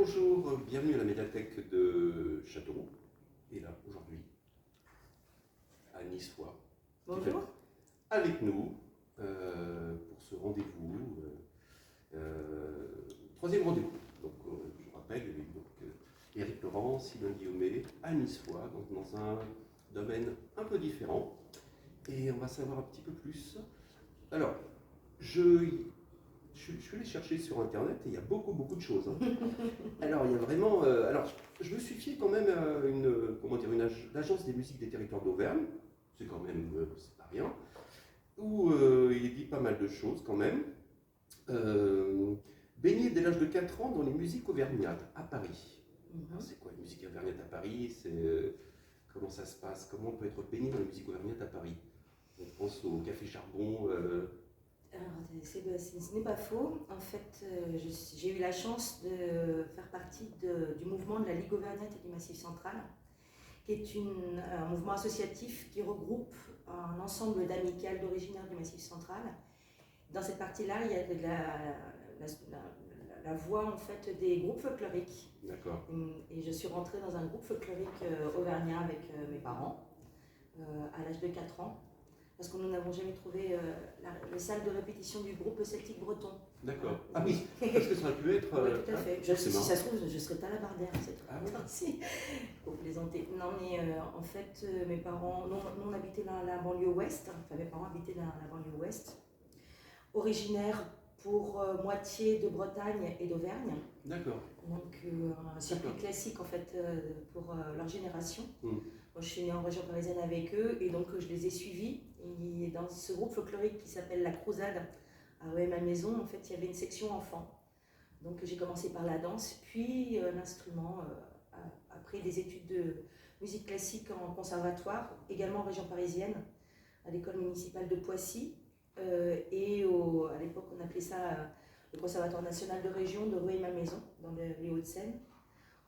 bonjour, bienvenue à la médiathèque de Châteauroux. Et là, aujourd'hui, à Niçois, qui fait Bonjour. avec nous pour ce rendez-vous, troisième rendez-vous. Donc, je rappelle, il y avait donc Éric Laurent, Sylvain Guillaumet, à Niçois, donc dans un domaine un peu différent. Et on va savoir un petit peu plus. Alors, je suis allé chercher sur Internet et il y a beaucoup de choses. Alors, il y a vraiment. Je me suis fié quand même à l'Agence des musiques des territoires d'Auvergne. C'est quand même. C'est pas rien. Où il dit pas mal de choses quand même. Baigné dès l'âge de 4 ans dans les musiques auvergnates à Paris. Alors, c'est quoi les musiques auvergnates à Paris? Comment ça se passe? Comment on peut être baigné dans les musiques auvergnates à Paris? On pense au Café Charbon. Alors, ce n'est pas faux. En fait, j'ai eu la chance de faire partie du mouvement de la Ligue auvergnate et du Massif central, qui est un mouvement associatif qui regroupe un ensemble d'amicales d'originaires du Massif central. Dans cette partie-là, il y a la voix en fait, des groupes folkloriques. D'accord. Et je suis rentrée dans un groupe folklorique auvergnat avec mes parents à l'âge de 4 ans. Parce que nous n'avons jamais trouvé la salle de répétition du groupe celtique breton. D'accord. Ah oui, parce que ça aurait pu être. Oui, tout à fait. Si ça se trouve, je ne serais pas la Bardère, cette fois. Ah, Si, pour plaisanter. Non, mais en fait, mes parents, nous on habitait dans la banlieue ouest, enfin mes parents habitaient dans la banlieue ouest, originaires pour moitié de Bretagne et d'Auvergne. D'accord. Donc un circuit classique en fait pour leur génération. Moi, je suis née en région parisienne avec eux et donc je les ai suivis. Et dans ce groupe folklorique qui s'appelle La Crousade, à Rueil-Malmaison, en fait, il y avait une section enfants. Donc j'ai commencé par la danse, puis l'instrument, après des études de musique classique en conservatoire, également en région parisienne, à l'école municipale de Poissy. À l'époque, on appelait ça le Conservatoire national de région de Rueil-Malmaison, dans les Hauts-de-Seine,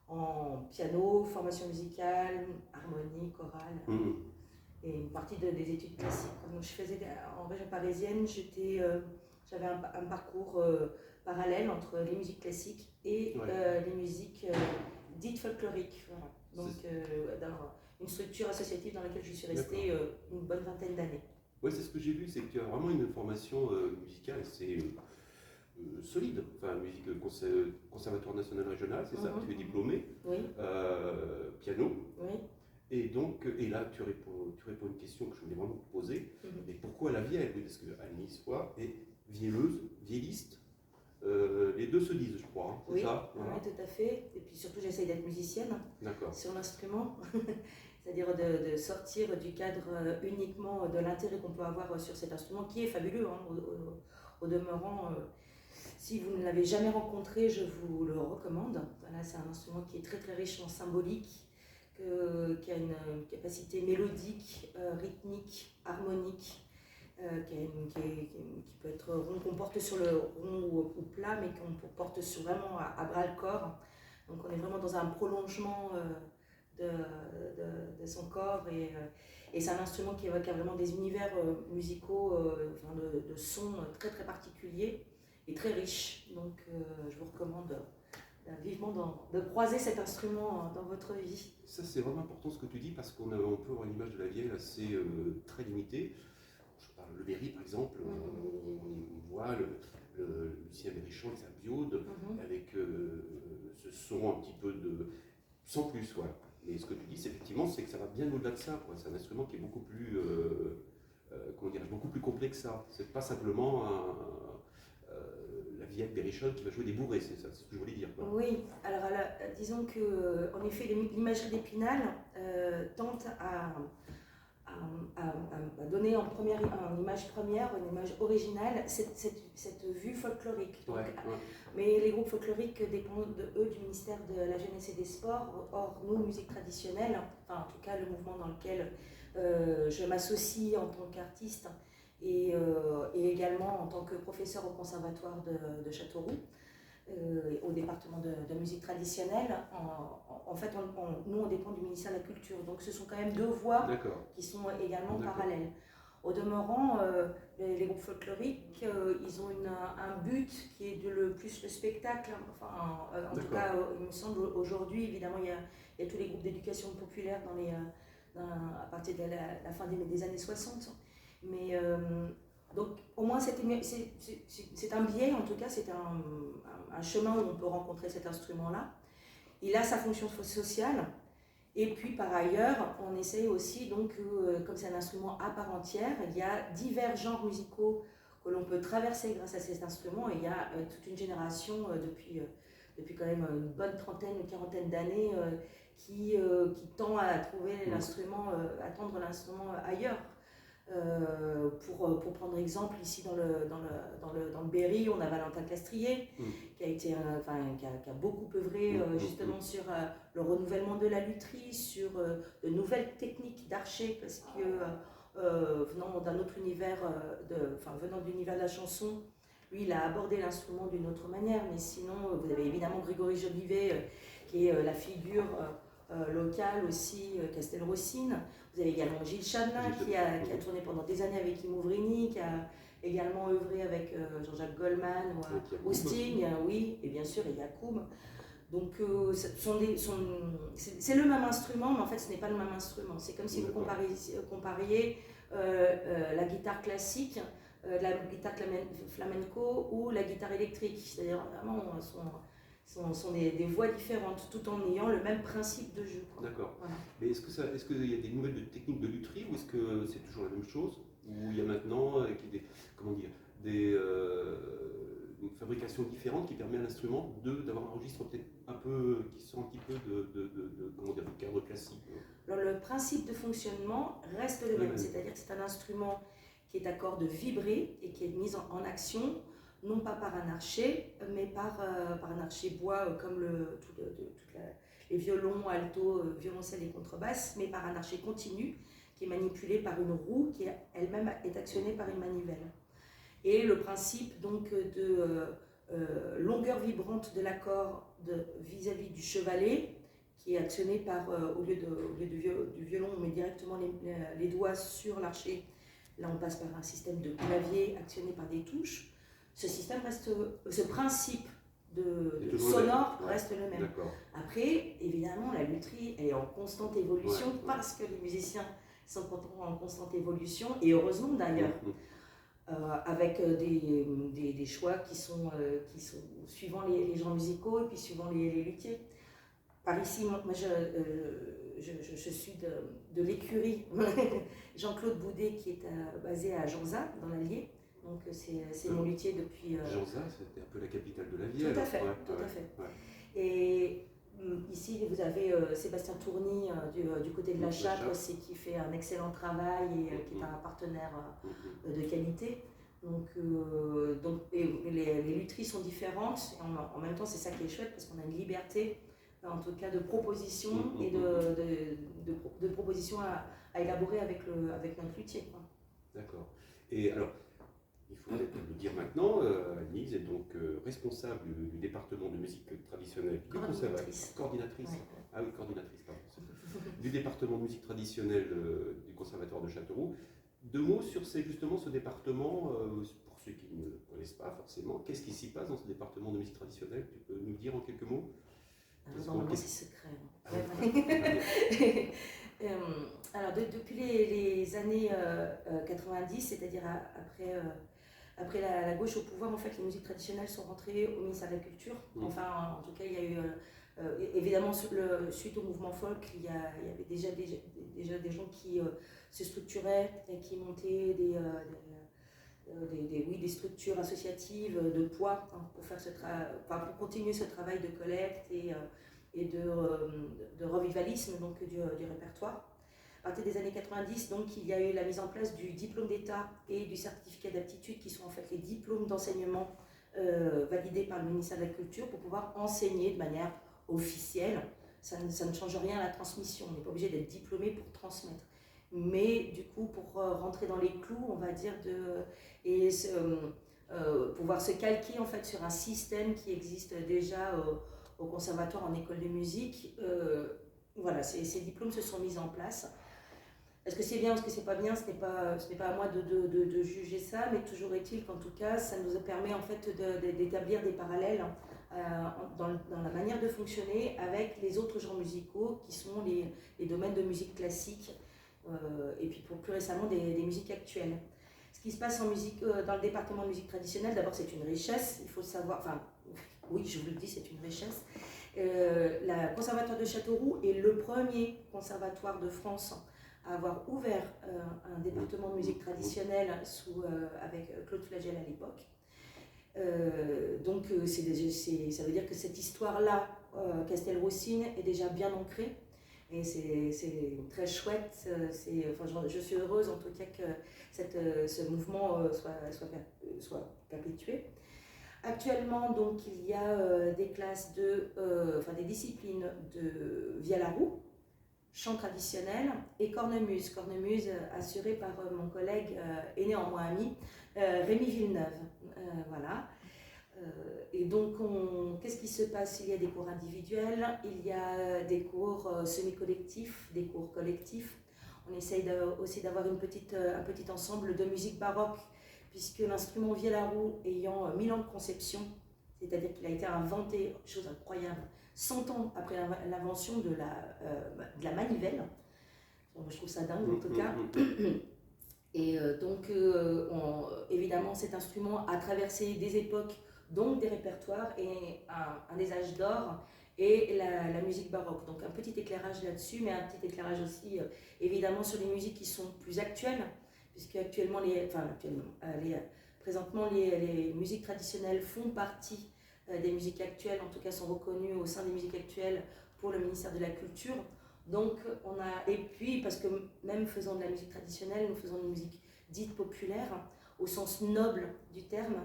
en piano, formation musicale, harmonie, chorale, et une partie des études classiques. Donc, je faisais en région parisienne, j'avais un parcours parallèle entre les musiques classiques et les musiques dites folkloriques. Voilà. Donc, dans une structure associative dans laquelle je suis restée une bonne vingtaine d'années. Oui, c'est ce que j'ai vu, c'est que tu as vraiment une formation musicale, c'est solide. Enfin, musique conservatoire national régional, c'est ça? Tu es diplômé. Oui. Piano. Oui. Et donc, là, tu réponds à une question que je voulais vraiment te poser. Mais pourquoi la vielle? Parce qu'à Niçois est vielleuse, vielliste. Les deux se disent, je crois. Hein, c'est ça? Voilà. Oui, tout à fait. Et puis surtout, j'essaye d'être musicienne sur l'instrument. C'est-à-dire de sortir du cadre uniquement de l'intérêt qu'on peut avoir sur cet instrument, qui est fabuleux, hein, au demeurant. Si vous ne l'avez jamais rencontré, je vous le recommande. Voilà, c'est un instrument qui est très riche en symbolique, qui a une capacité mélodique, rythmique, harmonique, qui peut être rond, qu'on porte sur le rond ou plat, mais qu'on porte vraiment à bras le corps. Donc on est vraiment dans un prolongement de son corps, et c'est un instrument qui a vraiment des univers musicaux, de sons très particuliers et très riches. Donc je vous recommande vivement de croiser cet instrument dans votre vie. Ça, c'est vraiment important ce que tu dis, parce qu'on peut avoir une image de la vielle assez très limitée. Je parle le Berry par exemple, on voit le Lucien Berrichon avec sa biode, avec ce son un petit peu sans plus, quoi. Mais ce que tu dis, effectivement, c'est que ça va bien au-delà de ça, quoi. C'est un instrument qui est beaucoup plus, beaucoup plus complexe que ça. C'est pas simplement la vieille Berrichon qui va jouer des bourrées, c'est ça, c'est ce que je voulais dire, quoi. Oui, alors disons que, en effet, l'imagerie d'Épinal tente à donner en image première, une image originale, cette vue folklorique. Donc, mais les groupes folkloriques dépendent du ministère de la Jeunesse et des Sports. Or, nous, musique traditionnelle, enfin en tout cas le mouvement dans lequel je m'associe en tant qu'artiste et également en tant que professeur au conservatoire de Châteauroux, au département de musique traditionnelle, en fait, nous on dépend du ministère de la Culture, donc ce sont quand même deux voies qui sont également parallèles. Au demeurant, les groupes folkloriques, ils ont un but qui est plus le spectacle. Enfin, en tout cas, il me semble aujourd'hui, évidemment, il y a tous les groupes d'éducation populaire à partir de la fin des années 60. Mais donc, au moins, c'est un biais, en tout cas, c'est un chemin où on peut rencontrer cet instrument-là. Il a sa fonction sociale. Et puis par ailleurs, on essaye aussi, donc, comme c'est un instrument à part entière, il y a divers genres musicaux que l'on peut traverser grâce à cet instrument. Et il y a toute une génération depuis quand même une bonne trentaine, une quarantaine d'années qui tend à trouver l'instrument, à tendre l'instrument ailleurs. Pour prendre exemple, ici dans le Berry, on a Valentin Castrier qui a beaucoup œuvré justement sur le renouvellement de la lutherie, sur de nouvelles techniques d'archer, parce que venant d'un autre univers, venant de l'univers de la chanson, lui il a abordé l'instrument d'une autre manière. Mais sinon, vous avez évidemment Grégory Jolivet qui est la figure locale aussi, Castelroussine. Vous avez également Gilles Chadelain qui a tourné pendant des années avec Imouvrini, qui a également œuvré avec Jean-Jacques Goldman ou Sting, oui, et bien sûr, et Yacoub. Donc c'est le même instrument, mais en fait ce n'est pas le même instrument. C'est comme si vous compariez la guitare classique, la guitare flamenco ou la guitare électrique. C'est-à-dire vraiment sont des voix différentes, tout en ayant le même principe de jeu. D'accord. Voilà. Mais est-ce qu'il y a des nouvelles techniques de lutherie, ou est-ce que c'est toujours la même chose, ou il y a maintenant une fabrication différente qui permet à l'instrument d'avoir un registre peut-être un peu, qui sort un petit peu de cadre classique? Alors, le principe de fonctionnement reste le même, c'est-à-dire que c'est un instrument qui est à corde vibrée et qui est mis en action, non pas par un archet, mais par un archet bois comme les violons, alto, violoncelle et contrebasse, mais par un archet continu qui est manipulé par une roue qui elle-même est actionnée par une manivelle. Et le principe donc de longueur vibrante de l'accord vis-à-vis du chevalet, qui est actionné par, au lieu du violon, on met directement les doigts sur l'archet. Là, on passe par un système de clavier actionné par des touches. Ce principe sonore reste le même. Après, évidemment, la lutherie est en constante évolution parce que les musiciens sont en constante évolution, et heureusement d'ailleurs, avec des choix qui sont suivant les genres musicaux et puis suivant les luthiers. Par ici, moi je suis de l'écurie Jean-Claude Boudet qui est basé à Janzat, dans l'Allier. Donc c'est mon luthier depuis... Janzat, c'était un peu la capitale de la Vienne. Tout à fait, tout à fait. Et ici, vous avez Sébastien Tourny du côté de la Châtre aussi, qui fait un excellent travail et qui est un partenaire de qualité. Donc les lutheries sont différentes, et en même temps c'est ça qui est chouette, parce qu'on a une liberté, en tout cas de proposition et de propositions à élaborer avec notre luthier. D'accord. Et alors, il faut peut-être le dire maintenant, Anne-Lise est donc responsable du département de musique traditionnelle du conservatoire. Coordinatrice. Ouais. Ah oui, coordinatrice, pardon. Du département de musique traditionnelle du conservatoire de Châteauroux. Deux mots sur justement ce département, pour ceux qui ne connaissent pas forcément. Qu'est-ce qui s'y passe dans ce département de musique traditionnelle? Tu peux nous dire en quelques mots? Normalement, c'est secret. Alors, depuis les années 90, c'est-à-dire après la gauche au pouvoir, en fait, les musiques traditionnelles sont rentrées au ministère de la Culture. Enfin, en tout cas, il y a eu, évidemment, suite au mouvement folk, il y avait déjà des gens qui se structuraient et qui montaient des structures associatives de poids pour pour continuer ce travail de collecte et de revivalisme donc, du répertoire. À partir des années 90, donc, il y a eu la mise en place du diplôme d'État et du certificat d'aptitude, qui sont en fait les diplômes d'enseignement validés par le ministère de la Culture pour pouvoir enseigner de manière officielle. Ça ne change rien à la transmission, on n'est pas obligé d'être diplômé pour transmettre. Mais du coup, pour rentrer dans les clous, on va dire, pouvoir se calquer en fait sur un système qui existe déjà au conservatoire, en école de musique, voilà, ces diplômes se sont mis en place. Est-ce que c'est bien ou est-ce que c'est pas bien, ce n'est pas à moi de juger ça, mais toujours est-il qu'en tout cas, ça nous permet en fait d'établir des parallèles dans la manière de fonctionner avec les autres genres musicaux qui sont les domaines de musique classique et puis plus récemment des musiques actuelles. Ce qui se passe en musique, dans le département de musique traditionnelle, d'abord c'est une richesse, il faut le savoir, enfin oui je vous le dis c'est une richesse. Le conservatoire de Châteauroux est le premier conservatoire de France à avoir ouvert un département de musique traditionnelle avec Claude Flagel à l'époque. Donc ça veut dire que cette histoire-là, Castelroussine, est déjà bien ancrée. Et c'est très chouette. Je suis heureuse en tout cas que ce mouvement soit perpétué. Actuellement, donc, il y a des classes des disciplines de Vialaroux, chant traditionnel, et cornemuse. Cornemuse assurée par mon collègue et néanmoins ami, Rémi Villeneuve. Voilà. Et donc, qu'est-ce qui se passe? Il y a des cours individuels, il y a des cours semi-collectifs, des cours collectifs. On essaye aussi d'avoir un petit ensemble de musique baroque, puisque l'instrument Vialaroux ayant 1000 ans de conception, c'est-à-dire qu'il a été inventé, chose incroyable, 100 ans après l'invention de la manivelle. Je trouve ça dingue en tout cas. Et donc, évidemment, cet instrument a traversé des époques, donc des répertoires et un des âges d'or et la musique baroque. Donc un petit éclairage là-dessus, mais un petit éclairage aussi évidemment sur les musiques qui sont plus actuelles, puisque présentement les musiques traditionnelles font partie des musiques actuelles, en tout cas sont reconnues au sein des musiques actuelles pour le ministère de la Culture. Donc et puis parce que même faisant de la musique traditionnelle, nous faisons une musique dite populaire au sens noble du terme,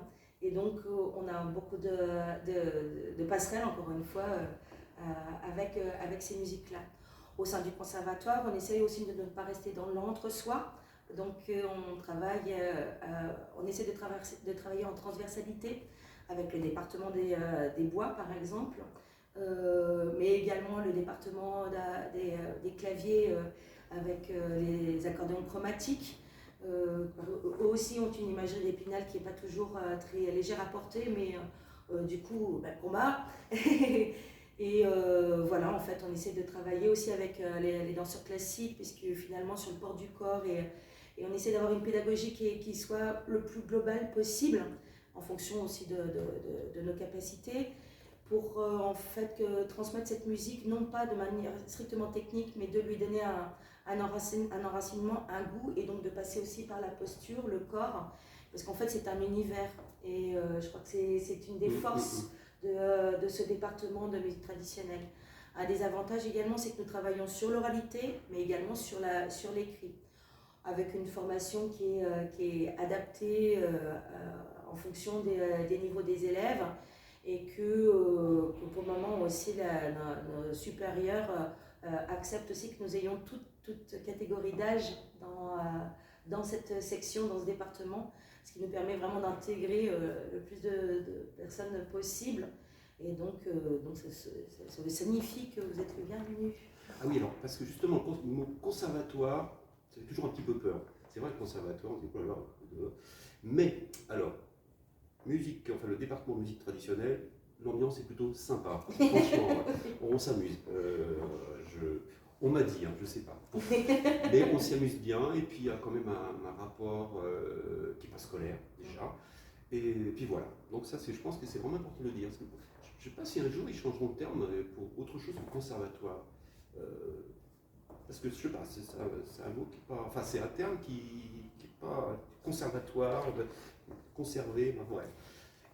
et donc on a beaucoup de passerelles encore une fois avec ces musiques-là. Au sein du conservatoire, on essaye aussi de ne pas rester dans l'entre-soi, donc on essaie de travailler en transversalité avec le département des bois par exemple. Mais également le département des claviers avec les accordéons chromatiques. Eux aussi ont une imagerie d'Épinal qui n'est pas toujours très légère à porter, mais du coup, combat. Et voilà, en fait, on essaie de travailler aussi avec les danseurs classiques, puisque finalement, sur le port du corps, et on essaie d'avoir une pédagogie qui soit le plus globale possible, en fonction aussi de nos capacités, pour en fait transmettre cette musique, non pas de manière strictement technique, mais de lui donner un enracinement, un goût, et donc de passer aussi par la posture, le corps, parce qu'en fait c'est un univers, et je crois que c'est une des forces de ce département de musique traditionnelle. Un des avantages également, c'est que nous travaillons sur l'oralité, mais également sur l'écrit, avec une formation qui est adaptée en fonction des niveaux des élèves, et que pour le moment aussi nos supérieurs acceptent aussi que nous ayons toute catégorie d'âge dans cette section, dans ce département, ce qui nous permet vraiment d'intégrer le plus de personnes possible. Et donc ça signifie que vous êtes le bienvenu. Ah oui, alors, parce que justement, le mot conservatoire, ça fait toujours un petit peu peur. C'est vrai, le conservatoire, on dit quoi alors? Mais, alors, le département de musique traditionnelle, l'ambiance est plutôt sympa. Franchement, on s'amuse. On m'a dit, je sais pas. Mais on s'y amuse bien, et puis il y a quand même un rapport qui n'est pas scolaire, déjà. Et puis voilà. Donc ça, je pense que c'est vraiment important de le dire. Je ne sais pas si un jour ils changeront de terme pour autre chose que conservatoire. Parce que je sais pas, c'est un mot qui n'est pas. Enfin, c'est un terme qui n'est pas conservatoire, conservé, ouais.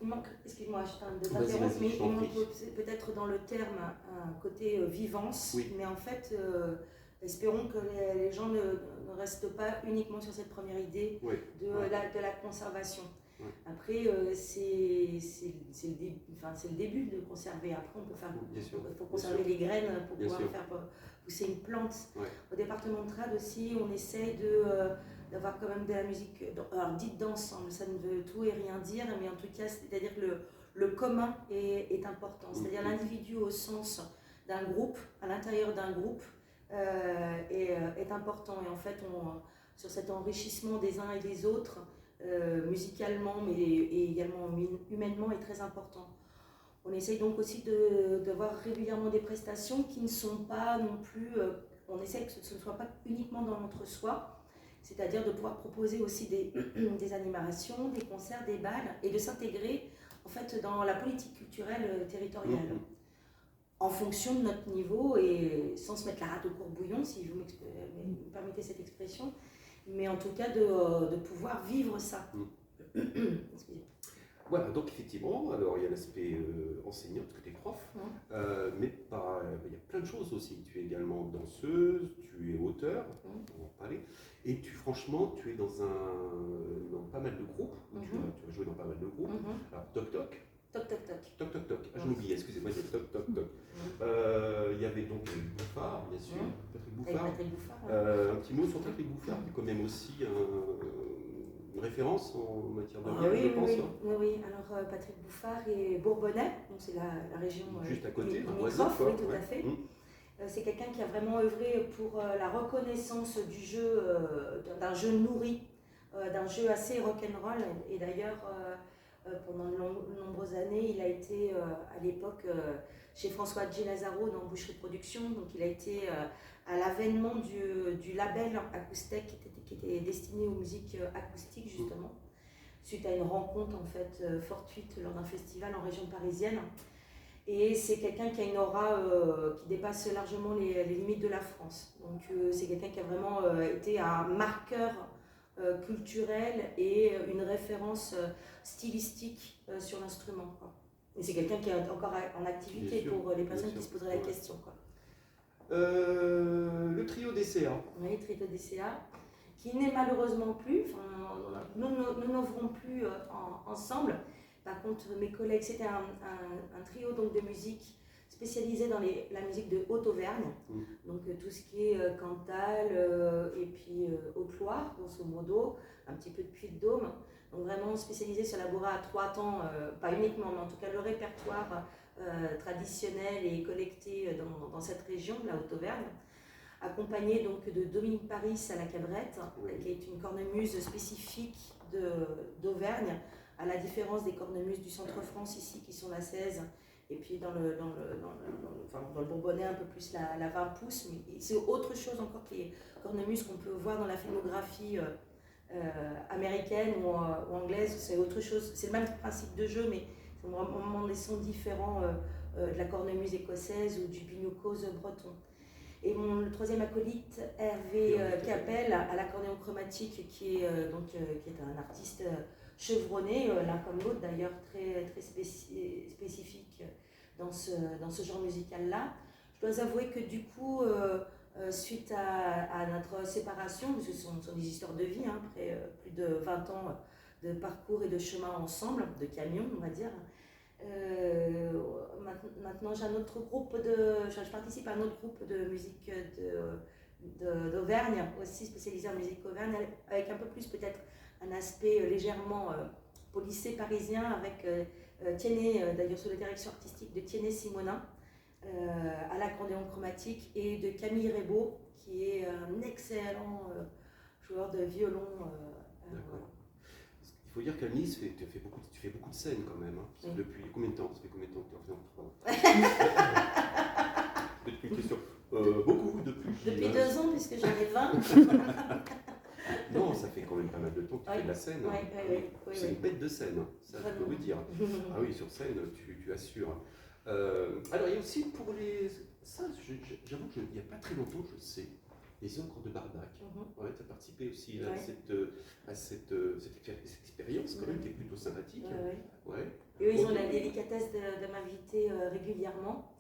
Il manque, excuse-moi, je t'interromps, mais il manque peut-être dans le terme un côté vivance, oui. Mais en fait, espérons que les gens ne restent pas uniquement sur cette première idée, oui. de la conservation. Oui. Après, c'est le début de conserver. Après, il faut conserver les graines pour pouvoir faire pousser une plante. Oui. Au département de Trad aussi, on essaie d'avoir quand même de la musique dite d'ensemble, ça ne veut tout et rien dire, mais en tout cas, c'est-à-dire que le commun est important, c'est-à-dire l'individu au sens d'un groupe, à l'intérieur d'un groupe, est important. Et en fait, sur cet enrichissement des uns et des autres, musicalement, mais et également humainement, est très important. On essaye donc aussi de voir régulièrement des prestations qui ne sont pas non plus... on essaie que ce ne soit pas uniquement dans l'entre-soi, c'est-à-dire de pouvoir proposer aussi des animations, des concerts, des balles, et de s'intégrer en fait dans la politique culturelle territoriale. En fonction de notre niveau et sans se mettre la rate au courbouillon, si vous me permettez cette expression, mais en tout cas de pouvoir vivre ça. Excusez-moi. Voilà, donc effectivement, alors il y a l'aspect enseignant, parce que tu es prof, mais il y a plein de choses aussi. Tu es également danseuse, tu es auteur, on va en parler, et franchement, tu es dans pas mal de groupes, tu vas jouer dans pas mal de groupes. Alors, Toc Toc. Toc Toc Toc. Toc Toc Toc. Ah, je m'oubliais, excusez-moi, c'est Toc Toc Toc. Il y avait donc Bouffard, bien sûr, Patrick Bouffard. Avec Patrick Bouffard. Un petit mot sur Patrick Bouffard, qui est quand même aussi une référence en matière de oui, je pense. Oui. Alors Patrick Bouffard est bourbonnais, donc c'est la région juste à côté, limitrophe, oui, tout à fait. C'est quelqu'un qui a vraiment œuvré pour la reconnaissance du jeu, d'un jeu nourri, d'un jeu assez rock'n'roll. Et d'ailleurs, pendant de nombreuses années, il a été à l'époque chez François G. Lazaro dans Boucherie Productions. Donc il a été à l'avènement du label Acoustec qui était destiné aux musiques acoustiques justement, suite à une rencontre en fait fortuite lors d'un festival en région parisienne. Et c'est quelqu'un qui a une aura qui dépasse largement les limites de la France. Donc c'est quelqu'un qui a vraiment été un marqueur culturel et une référence stylistique sur l'instrument. Et c'est quelqu'un qui est encore en activité pour les personnes qui se poseraient la question. Le trio DCA. Oui, le trio DCA, qui n'est malheureusement plus, nous n'œuvrons plus ensemble. Par contre, mes collègues, c'était un trio donc, de musique spécialisé dans la musique de Haute-Auvergne, donc tout ce qui est Cantal et puis Haute-Loire, grosso modo, un petit peu de Puy-de-Dôme, donc vraiment spécialisé sur la bourra à 3 temps, pas uniquement, mais en tout cas le répertoire traditionnel et collecté dans cette région, la Haute-Auvergne, accompagné donc de Dominique Paris à la cabrette, qui est une cornemuse spécifique d'Auvergne, à la différence des cornemuses du centre-France ici, qui sont la 16, et puis dans le Bourbonnais un peu plus la 20 pouces, mais c'est autre chose encore que les cornemuses qu'on peut voir dans la filmographie américaine ou anglaise, c'est autre chose, c'est le même principe de jeu, mais c'est vraiment des sons différents de la cornemuse écossaise ou du binocose breton. Et le troisième acolyte, Hervé Capel, à l'accordéon chromatique, qui est un artiste chevronné, l'un comme l'autre d'ailleurs, très spécifique dans ce genre musical-là. Je dois avouer que du coup, suite à notre séparation, parce que ce sont des histoires de vie, après plus de 20 ans de parcours et de chemin ensemble, de camion on va dire, maintenant j'ai un autre groupe je participe à un autre groupe de musique d'Auvergne, aussi spécialisé en musique Auvergne, avec un peu plus peut-être un aspect légèrement policé parisien, avec Tiennet, d'ailleurs sous la direction artistique de Tiennet Simonin, à l'accordéon chromatique, et de Camille Rebaud, qui est un excellent joueur de violon. D'accord. Il faut dire qu'à Nice, tu fais beaucoup de scènes quand même. Oui. Depuis combien de temps? Ça fait combien de temps que tu es en Depuis une question. Beaucoup depuis 2 ans, puisque j'en ai 20. Non, ça fait quand même pas mal de temps que tu fais de la scène. Oui, c'est une bête de scène, ça je peux vous dire. Ah oui, sur scène, tu assures. Alors il y a aussi pour les... Ça, j'avoue qu'il n'y a pas très longtemps, je sais, les Encres de Barbac. Tu as participé aussi à cette expérience quand même qui est plutôt sympathique. Et eux, ils ont la délicatesse de m'inviter régulièrement.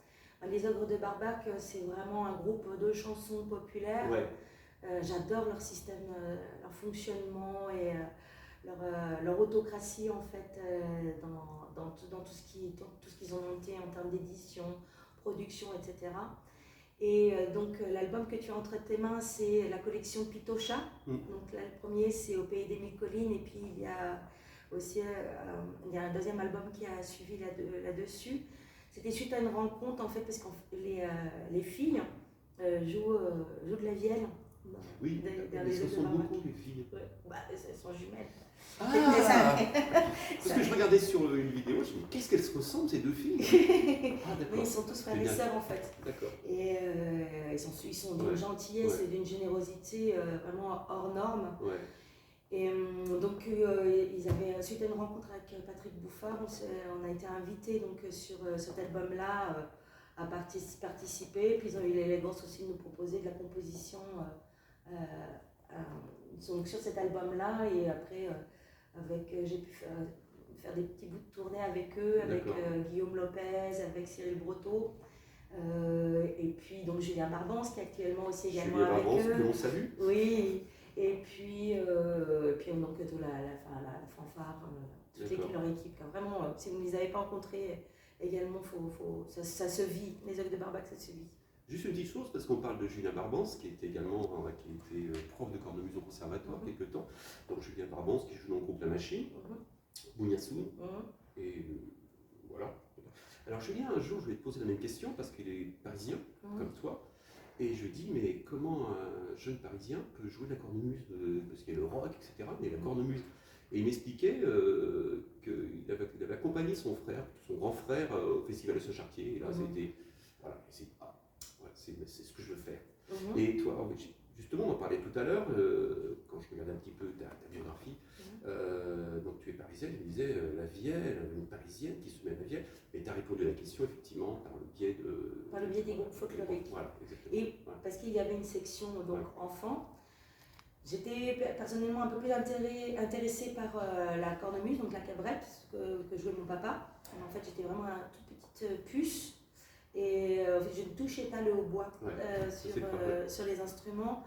Les Ogres de Barbac, c'est vraiment un groupe de chansons populaires. J'adore leur système, leur fonctionnement et leur autocratie en fait dans tout ce qu'ils ont monté en termes d'édition, production, etc. Et donc l'album que tu as entre tes mains, c'est la collection Pitocha. Donc là, le premier, c'est Au pays des mille collines, et puis il y a aussi un deuxième album qui a suivi là-dessus. C'était suite à une rencontre en fait, parce que les filles joue de la vielle. Oui, elles se ressemblent beaucoup, les filles. Ouais. Bah, elles sont jumelles. Ah parce que je regardais sur une vidéo, je me dis, qu'est-ce qu'elles se ressemblent, ces deux filles? Ah, d'accord. Mais ils sont tous frères et sœurs, en fait. D'accord. Et ils sont d'une gentillesse et d'une générosité vraiment hors norme. Ouais. Et donc, ils avaient, suite à une rencontre avec Patrick Bouffard, on a été invités donc, sur cet album-là à participer. Puis ils ont eu l'élégance aussi de nous proposer de la composition donc sur cet album-là. Et après, j'ai pu faire des petits bouts de tournée avec eux, avec Guillaume Lopez, avec Cyril Breteau. Et puis donc Julien Barbance qui est actuellement aussi également Julien avec Barbance, eux. que l'on salue. Oui. Et puis donc la fanfare, toute leur équipe. Vraiment, si vous ne les avez pas rencontrés également, ça se vit. Les œuvres de Barbac, ça se vit. Juste une petite chose, parce qu'on parle de Julien Barbance, qui était également qui était prof de cornemuse au conservatoire quelque temps. Donc Julien Barbance qui joue dans le groupe La Machine, Bouniassoun, et voilà. Alors Julien, un jour, je vais te poser la même question, parce qu'il est parisien, comme toi. Et je dis, mais comment un jeune parisien peut jouer de la cornemuse, parce qu'il y a le rock, etc., mais la cornemuse. Et il m'expliquait qu'il avait accompagné son grand frère, au festival de Saint-Chartier. Et là, c'était, voilà, c'est ce que je veux faire. Et toi, justement, on en parlait tout à l'heure, quand je regardais un petit peu ta biographie, donc tu es parisienne, je me disais, la Vielle, une parisienne qui se met à la Vielle, mais tu as répondu à la question effectivement par le biais des groupes folkloriques. Voilà, exactement. Et parce qu'il y avait une section donc enfants, j'étais personnellement un peu plus intéressée par la cornemuse, donc la cabrette, que jouait mon papa. En fait, j'étais vraiment une toute petite puce. Et je ne touchais pas le hautbois sur les instruments.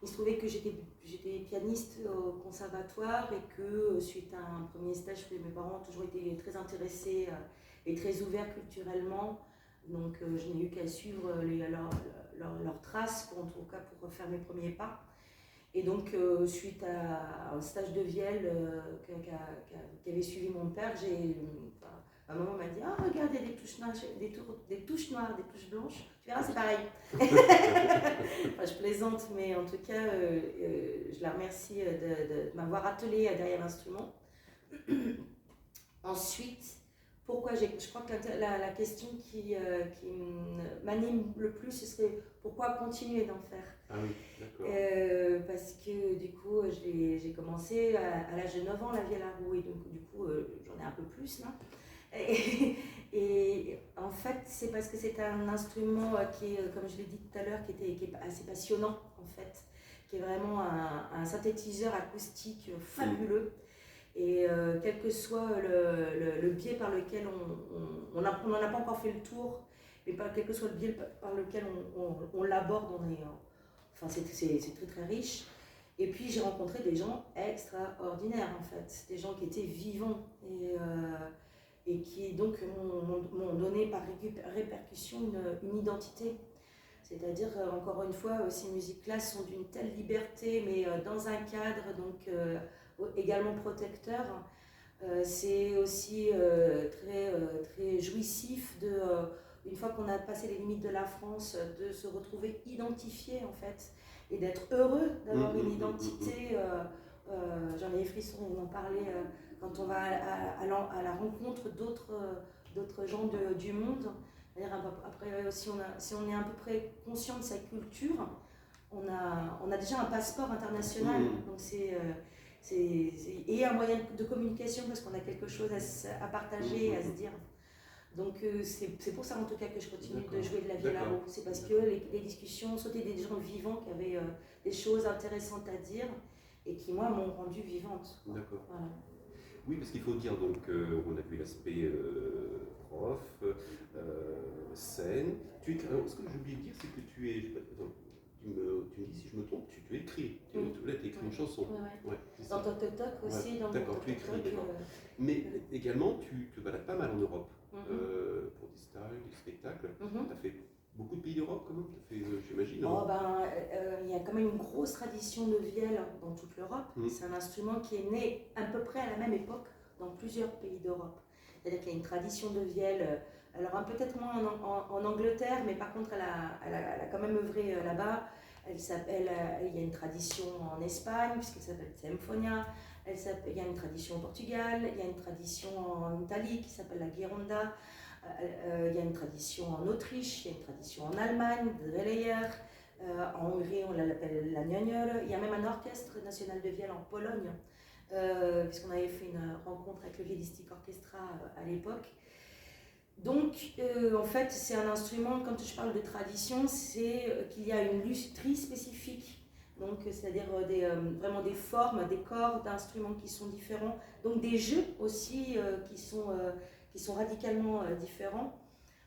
Il se trouvait que j'étais pianiste au conservatoire et que suite à un premier stage, mes parents ont toujours été très intéressés et très ouverts culturellement. Donc je n'ai eu qu'à suivre leurs traces, en tout cas pour faire mes premiers pas. Et donc suite à un stage de vielle qu'avait suivi mon père, ma maman m'a dit, regarde, il y a des touches noires, des touches blanches. Tu verras, c'est pareil. Enfin, je plaisante, mais en tout cas, je la remercie de m'avoir attelée derrière l'instrument. Ensuite, pourquoi je crois que la question qui m'anime le plus, ce serait pourquoi continuer d'en faire. Ah oui, d'accord. Parce que du coup, j'ai commencé à l'âge de 9 ans la vielle à roue, et donc du coup, j'en ai un peu plus là. Et en fait, c'est parce que c'est un instrument qui est, comme je l'ai dit tout à l'heure, qui est assez passionnant en fait, qui est vraiment un synthétiseur acoustique fabuleux. Et quel que soit le biais par lequel on n'en a pas encore fait le tour, mais quel que soit le biais par lequel on l'aborde, c'est très très riche. Et puis j'ai rencontré des gens extraordinaires en fait, des gens qui étaient vivants et qui donc m'ont donné par répercussion une identité. C'est-à-dire, encore une fois, ces musiques-là sont d'une telle liberté, mais dans un cadre donc, également protecteur. C'est aussi très jouissif, une fois qu'on a passé les limites de la France, de se retrouver identifié en fait, et d'être heureux d'avoir une identité. J'en ai les frissons, on en parlait. Quand on va à la rencontre d'autres gens du monde, après, si on est à peu près conscient de sa culture, on a déjà un passeport international, donc et un moyen de communication parce qu'on a quelque chose à partager, à se dire. Donc c'est pour ça en tout cas que je continue de jouer de la vielle à roue. C'est parce que les discussions, c'était des gens vivants qui avaient des choses intéressantes à dire et qui moi m'ont rendue vivante. D'accord. Voilà. Oui, parce qu'il faut dire, donc, on a vu l'aspect prof, scène. Ce que j'ai oublié de dire, c'est que tu es, tu me dis si je me trompe, tu écris. Tu as écrit une chanson. Ouais. Dans Toc Toc Toc aussi. Ouais. D'accord, tu écris. Mais également, tu te balades pas mal en Europe pour des stages, des spectacles. Tu as fait beaucoup de pays d'Europe quand même, j'imagine. Il y a quand même une grosse tradition de vielle dans toute l'Europe. C'est un instrument qui est né à peu près à la même époque dans plusieurs pays d'Europe. C'est-à-dire qu'il y a une tradition de vielle Alors peut-être moins en Angleterre, mais par contre elle a quand même œuvré là-bas. Il y a une tradition en Espagne, puisqu'elle s'appelle Symphonia. Il y a une tradition au Portugal, il y a une tradition en Italie qui s'appelle la Gironda. Il y a une tradition en Autriche, il y a une tradition en Allemagne, de Dreyer. En Hongrie, on l'appelle la Gnönyöl. Il y a même un orchestre national de vielle en Pologne, puisqu'on avait fait une rencontre avec le Viedistic Orchestra à l'époque. Donc, en fait, c'est un instrument, quand je parle de tradition, c'est qu'il y a une lutherie spécifique. Donc, c'est-à-dire vraiment des formes, des corps d'instruments qui sont différents. Donc, des jeux aussi qui sont radicalement différents.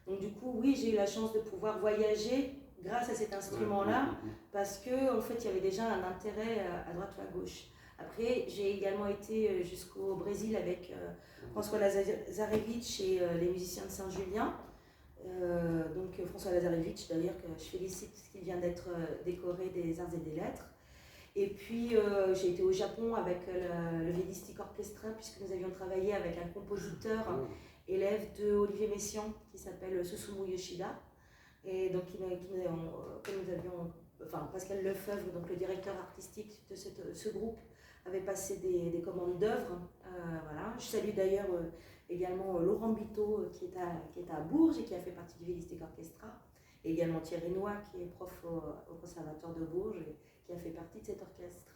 Donc, du coup, oui, j'ai eu la chance de pouvoir voyager grâce à cet instrument-là, parce qu'en fait, il y avait déjà un intérêt à droite ou à gauche. Après, j'ai également été jusqu'au Brésil avec François Lazarevich et les musiciens de Saint-Julien. Donc François Lazarevich, d'ailleurs, que je félicite parce qu'il vient d'être décoré des Arts et des Lettres. Et puis j'ai été au Japon avec le Viedistic Orchestra, puisque nous avions travaillé avec un compositeur élève de Olivier Messiaen qui s'appelle Susumu Yoshida. Et donc comme nous avions, enfin Pascal Lefebvre, donc le directeur artistique de ce groupe, avait passé des commandes d'œuvres. Voilà. Je salue d'ailleurs également Laurent Biteau qui est à Bourges et qui a fait partie du Viedistic Orchestra. Et également Thierry Noix qui est prof au Conservatoire de Bourges et qui a fait partie de cet orchestre.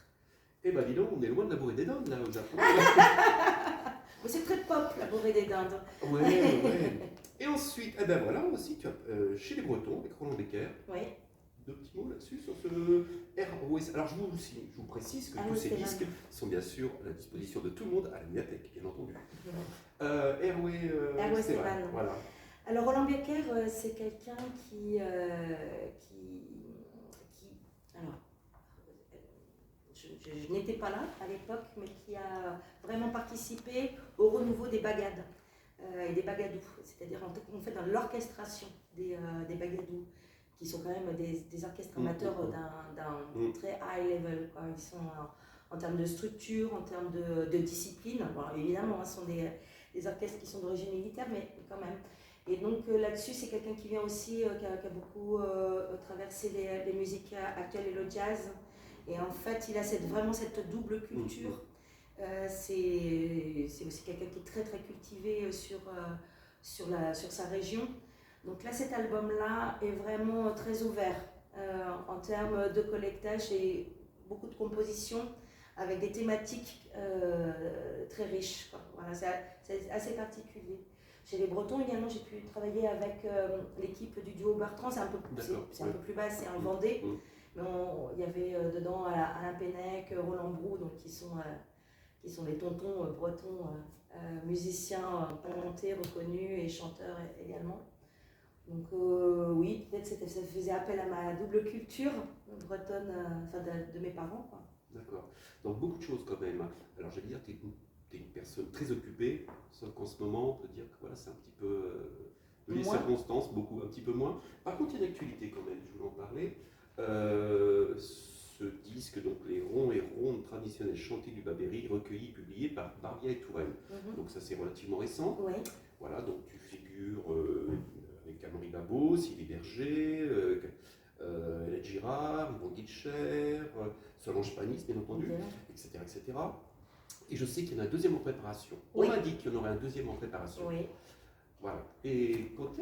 Eh ben dis donc, on est loin de la bourrée des dindes là au Japon. C'est très pop la bourrée des dindes. Ouais. Et ensuite, eh ben voilà aussi, tu as, chez les Bretons, avec Roland Becker. Oui. Deux petits mots là-dessus sur ce Airways. Alors je vous précise que tous ces disques sont bien sûr à la disposition de tout le monde à la médiathèque, bien entendu. Airways Stéphane. Voilà. Alors Roland Becker, c'est quelqu'un qui alors, je n'étais pas là à l'époque, mais qui a vraiment participé au renouveau des bagades et des bagadous, c'est-à-dire en fait dans l'orchestration des bagadous, qui sont quand même des orchestres amateurs d'un très high level, quoi. Ils sont en termes de structure, en termes de discipline. Bon, évidemment, ce sont des orchestres qui sont d'origine militaire, mais quand même. Et donc là-dessus, c'est quelqu'un qui vient aussi, qui a beaucoup traversé les musiques actuelles et le jazz. Et en fait, il a vraiment cette double culture. C'est aussi quelqu'un qui est très très cultivé sur sa région. Donc là, cet album-là est vraiment très ouvert en termes de collectage et beaucoup de compositions avec des thématiques très riches, quoi. Voilà, c'est assez particulier. Chez les Bretons également, j'ai pu travailler avec l'équipe du duo Bertrand, c'est un peu plus bas, c'est en Vendée. Mais il y avait dedans Alain Pennec, Roland Brou, donc qui sont les tontons bretons, musiciens montés, reconnus et chanteurs également. Donc oui, peut-être ça faisait appel à ma double culture bretonne, de mes parents, quoi. D'accord. Donc beaucoup de choses quand même. Alors j'allais dire, tu es une personne très occupée, sauf qu'en ce moment, on peut dire que voilà, c'est un petit peu les circonstances, un petit peu moins. Par contre, il y a une actualité quand même, je voulais en parler. Ce disque, donc les ronds et rondes traditionnels chantés du Babéry, recueillis, publiés par Barbia et Touraine. Donc ça, c'est relativement récent. Oui. Voilà, donc tu figures avec Anne-Marie Babot, Sylvie Berger, Hélène Girard, Yvon Guilcher, Solange Panis, bien entendu, etc., etc. Et je sais qu'il y en a un deuxième en préparation. On m'a dit qu'il y en aurait un deuxième en préparation. Oui. Voilà. Et quand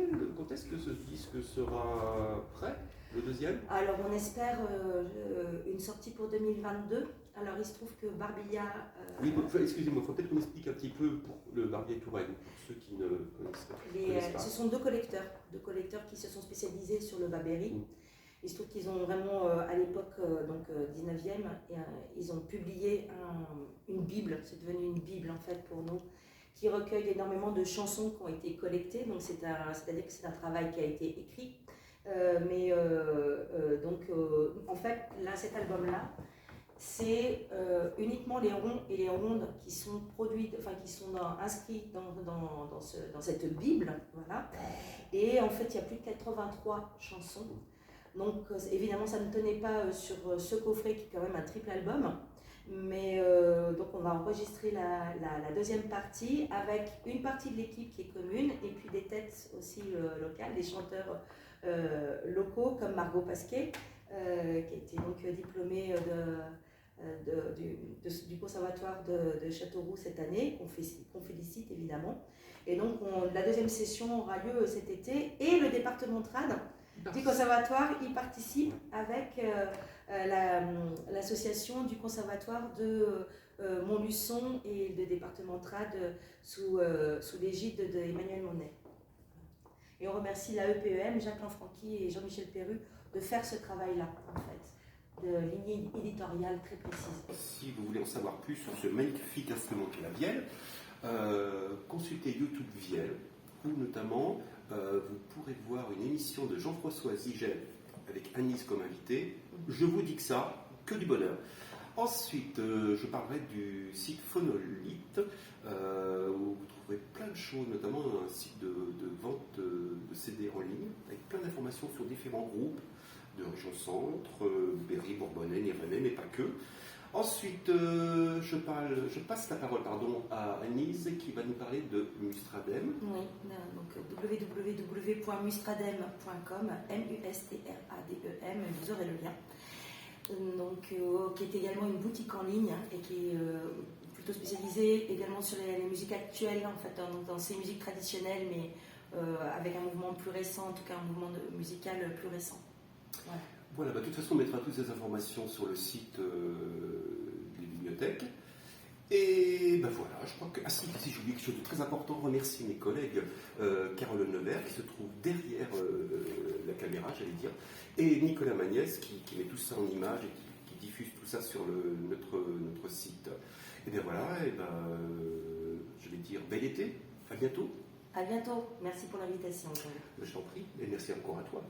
est-ce que ce disque sera prêt, le deuxième? Alors on espère une sortie pour 2022. Alors il se trouve que Barbilla... Oui, excusez-moi, il faut peut-être qu'on explique un petit peu pour le Barbia et Touraine, pour ceux qui ne connaissent pas. Ce sont deux collecteurs qui se sont spécialisés sur le Babéry. Il se trouve qu'ils ont vraiment, à l'époque, donc 19e, ils ont publié une Bible, c'est devenu une Bible en fait pour nous, qui recueille énormément de chansons qui ont été collectées, donc c'est-à-dire que c'est un travail qui a été écrit. En fait, là, cet album-là, c'est uniquement les ronds et les rondes qui sont inscrits dans cette Bible, voilà. Et en fait, il y a plus de 83 chansons. Donc évidemment, ça ne tenait pas sur ce coffret qui est quand même un triple album, Mais donc on va enregistrer la deuxième partie avec une partie de l'équipe qui est commune et puis des têtes aussi locales, des chanteurs locaux comme Margot Pasquet, qui était donc diplômée du conservatoire de Châteauroux cette année, qu'on félicite évidemment. Et donc la deuxième session aura lieu cet été et le département trad du conservatoire y participe avec l'association du conservatoire de Montluçon et le département trad sous l'égide d'Emmanuel Monet. Et on remercie la EPEM, Jacques Lanfranchi et Jean-Michel Perru de faire ce travail-là en fait, de ligne éditoriale très précise. Si vous voulez en savoir plus sur ce magnifique instrument qu'est la vielle, consultez YouTube Vielle, où notamment vous pourrez voir une émission de Jean-François Zigel avec Agnès comme invité. Je vous dis que du bonheur. Ensuite, je parlerai du site Phonolite, où vous trouverez plein de choses, notamment un site de vente de CD en ligne, avec plein d'informations sur différents groupes de région centre, Berry, Bourbonnais, Niévernais, mais pas que. Ensuite, je passe la parole à Anise qui va nous parler de Mustradem. Oui, donc www.mustradem.com, M-U-S-T-R-A-D-E-M, vous aurez le lien. Donc, qui est également une boutique en ligne et qui est plutôt spécialisée également sur les musiques actuelles, en fait, dans ces musiques traditionnelles, mais avec un mouvement plus récent, en tout cas un mouvement musical plus récent. Voilà, de toute façon, on mettra toutes ces informations sur le site des bibliothèques. Et voilà, je crois que. Ah si, j'ai oublié quelque chose de très important, remercier mes collègues Caroline Nevers, qui se trouve derrière la caméra, j'allais dire, et Nicolas Magnès, qui met tout ça en image et qui diffuse tout ça sur notre site. Et bien voilà, je vais dire bel été, à bientôt. À bientôt, merci pour l'invitation. Je t'en prie, et merci encore à toi.